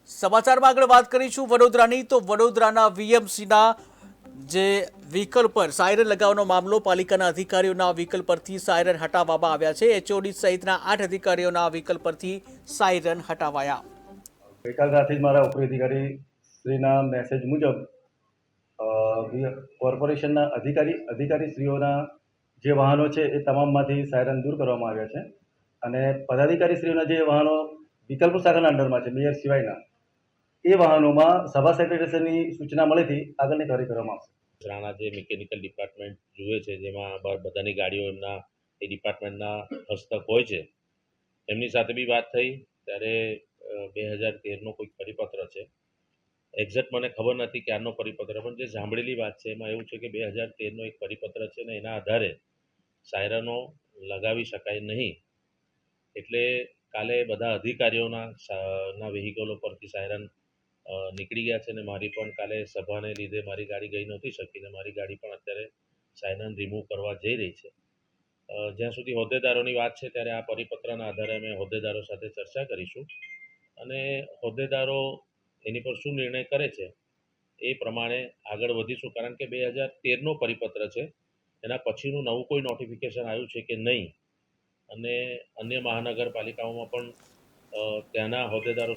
સમાચારમાં આગળ વાત કરીશું વડોદરાની તો વડોદરાના વીએમસીના જે વ્હીકલ પર સાયરન લગાવવાનો મામલો પાલિકાના અધિકારીઓના વ્હીકલ પરથી સાયરન હટાવવામાં આવ્યા છે એચઓડી સહિતના 8 અધિકારીઓના વ્હીકલ પરથી સાયરન હટાવાયા। ગઈકાલ રાતે જ મારા ઉપરી અધિકારી શ્રીના મેસેજ મુજબ કોર્પોરેશનના અધિકારીશ્રીઓના જે વાહનો છે એ તમામમાંથી સાયરન દૂર કરવામાં આવ્યા છે અને પદાધિકારીશ્રીઓના જે વાહનો વિકલ્પ શાખાના અંડરમાં છે મેયર સિવાયના એ વાહનોમાં સભા સેક્રેટરીની સૂચના મળેથી આગળની કાર્ય કરવામાં આવશે। રાણા જે મિકેનિકલ ડિપાર્ટમેન્ટ જુએ છે જેમાં બધાની ગાડીઓ એમના એ ડિપાર્ટમેન્ટના હસ્તક હોય છે એમની સાથે બી વાત થઈ ત્યારે 2013નો કોઈક પરિપત્ર છે એક્ઝેક્ટ મને ખબર નથી ક્યારનો પરિપત્ર પણ જે સાંભળેલી વાત છે એમાં એવું છે કે 2013નો એક પરિપત્ર છે ને એના આધારે સાયરનો લગાવી શકાય નહીં એટલે કાલે બધા અધિકારીઓના વ્હીકલો પરથી સાયરન નીકળી ગયા છે ને મારી પણ કાલે સભાને લીધે મારી ગાડી ગઈ નહોતી શકી ને મારી ગાડી પણ અત્યારે સાયરન રિમૂવ કરવા જઈ રહી છે। જ્યાં સુધી હોદ્દેદારોની વાત છે ત્યારે આ પરિપત્રના આધારે અમે હોદ્દેદારો સાથે ચર્ચા કરીશું અને હોદ્દેદારો એની પર શું નિર્ણય કરે છે એ પ્રમાણે આગળ વધીશું કારણ કે 2013નો પરિપત્ર છે એના પછીનું નવું કોઈ નોટિફિકેશન આવ્યું છે કે નહીં અને અન્ય મહાનગરપાલિકાઓમાં પણ ત્યાંના હોદ્દેદારો